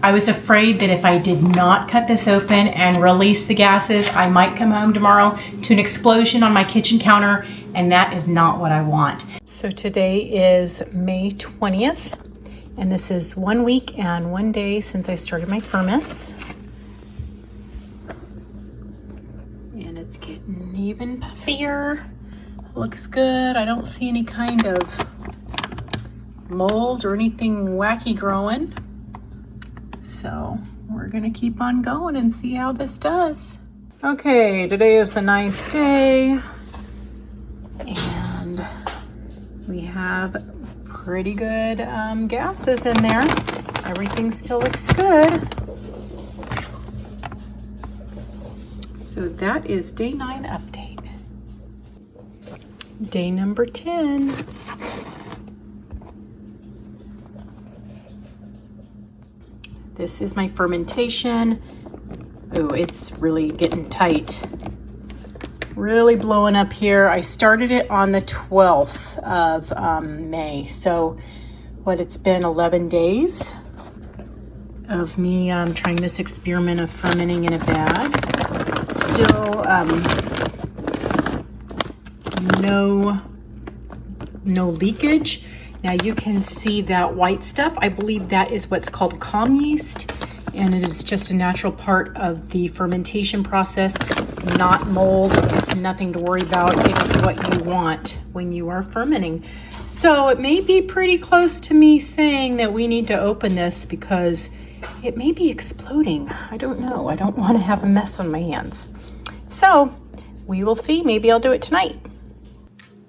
I was afraid that if I did not cut this open and release the gases, I might come home tomorrow to an explosion on my kitchen counter, and that is not what I want. So today is May 20th, and this is 1 week and 1 day since I started my ferments. And it's getting even puffier. Looks good. I don't see any kind of mold or anything wacky growing. So we're gonna keep on going and see how this does. Okay, today is the 9th day, and we have pretty good gases in there. Everything still looks good. So that is day 9 update. Day number 10. This is my fermentation. Oh, it's really getting tight. Really blowing up here. I started it on the 12th of May. So it's been 11 days of me trying this experiment of fermenting in a bag. Still no leakage. Now you can see that white stuff. I believe that is what's called calm yeast, and it is just a natural part of the fermentation process, not mold. It's nothing to worry about. It is what you want when you are fermenting. So it may be pretty close to me saying that we need to open this because it may be exploding. I don't know. I don't want to have a mess on my hands. So we will see. Maybe I'll do it tonight.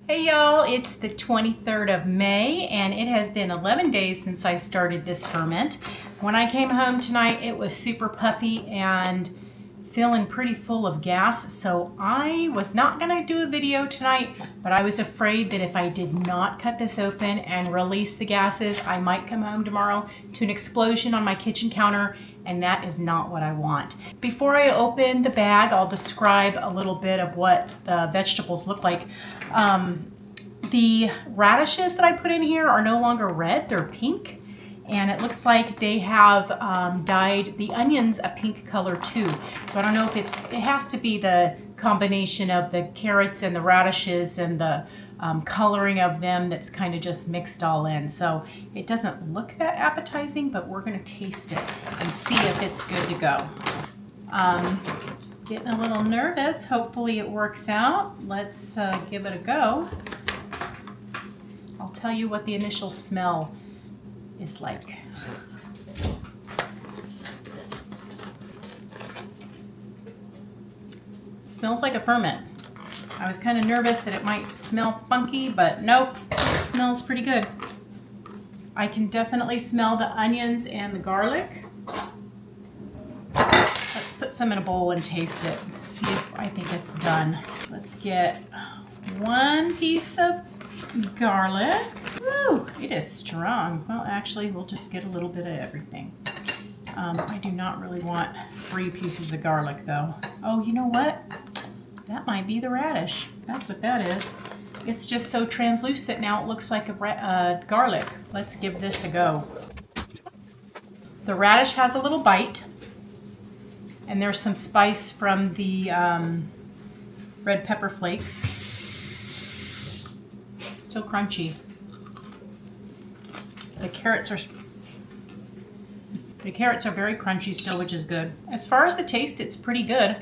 Hey y'all, it's the 23rd of May, and it has been 11 days since I started this ferment. When I came home tonight, it was super puffy and feeling pretty full of gas, so I was not gonna do a video tonight, but I was afraid that if I did not cut this open and release the gases, I might come home tomorrow to an explosion on my kitchen counter, and that is not what I want. Before I open the bag, I'll describe a little bit of what the vegetables look like. The radishes that I put in here are no longer red, they're pink. And it looks like they have dyed the onions a pink color too. So I don't know if it has to be the combination of the carrots and the radishes and the coloring of them that's kind of just mixed all in. So it doesn't look that appetizing, but we're gonna taste it and see if it's good to go. Getting a little nervous. Hopefully it works out. Let's give it a go. I'll tell you what the initial smell is like. It smells like a ferment. I was kind of nervous that it might smell funky, but nope, it smells pretty good. I can definitely smell the onions and the garlic. Let's put some in a bowl and taste it. See if I think it's done. Let's get 1 piece of garlic. Woo, it is strong. Well, actually, we'll just get a little bit of everything. I do not really want 3 pieces of garlic, though. Oh, you know what? That might be the radish. That's what that is. It's just so translucent now it looks like a garlic. Let's give this a go. The radish has a little bite, and there's some spice from the red pepper flakes. Still crunchy. The carrots are very crunchy still, which is good. As far as the taste, it's pretty good.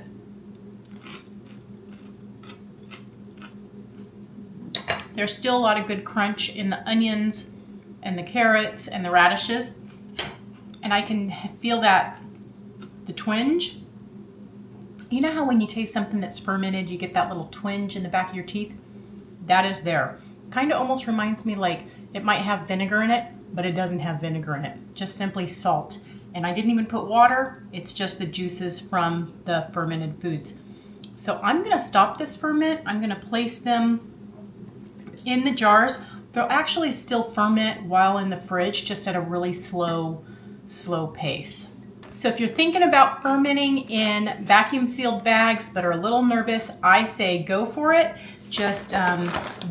There's still a lot of good crunch in the onions and the carrots and the radishes. And I can feel that, the twinge. You know how when you taste something that's fermented, you get that little twinge in the back of your teeth? That is there. Kind of almost reminds me like it might have vinegar in it, but it doesn't have vinegar in it. Just simply salt. And I didn't even put water. It's just the juices from the fermented foods. So I'm gonna stop this ferment. I'm gonna place them in the jars. They'll actually still ferment while in the fridge, just at a really slow pace. So if you're thinking about fermenting in vacuum sealed bags but are a little nervous, I say go for it. Just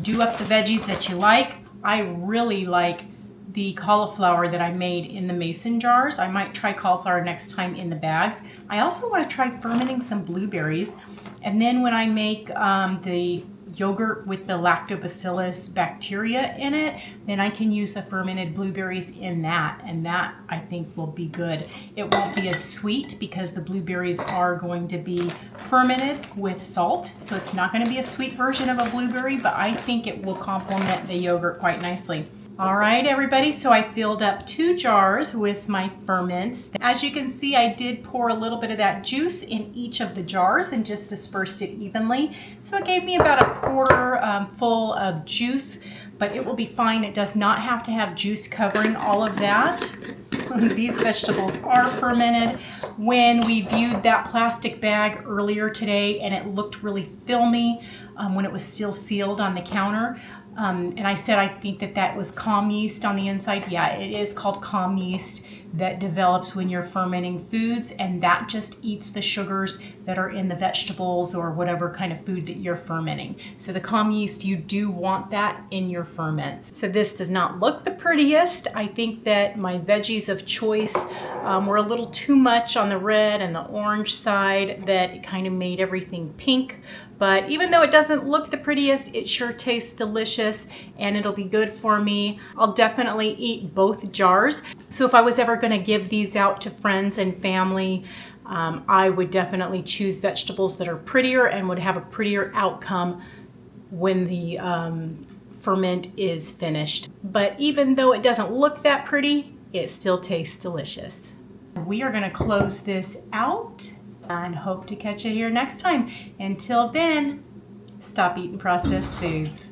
do up the veggies that you like. I really like the cauliflower that I made in the mason jars. I might try cauliflower next time in the bags. I also want to try fermenting some blueberries. And then when I make the yogurt with the lactobacillus bacteria in it, then I can use the fermented blueberries in that, and that I think will be good. It won't be as sweet because the blueberries are going to be fermented with salt, so it's not going to be a sweet version of a blueberry, but I think it will complement the yogurt quite nicely. All right, everybody, so I filled up 2 jars with my ferments. As you can see, I did pour a little bit of that juice in each of the jars and just dispersed it evenly. So it gave me about a quarter full of juice, but it will be fine. It does not have to have juice covering all of that. These vegetables are fermented. When we viewed that plastic bag earlier today, and it looked really filmy when it was still sealed on the counter, and I said I think that was calm yeast on the inside. Yeah, it is called calm yeast that develops when you're fermenting foods, and that just eats the sugars that are in the vegetables or whatever kind of food that you're fermenting. So the calm yeast, you do want that in your ferments. So this does not look the prettiest. I think that my veggies of choice were a little too much on the red and the orange side, that it kind of made everything pink. But even though it doesn't look the prettiest, it sure tastes delicious and it'll be good for me. I'll definitely eat both jars. So if I was ever gonna give these out to friends and family, I would definitely choose vegetables that are prettier and would have a prettier outcome when the ferment is finished. But even though it doesn't look that pretty, it still tastes delicious. We are gonna close this out and hope to catch you here next time. Until then, stop eating processed foods.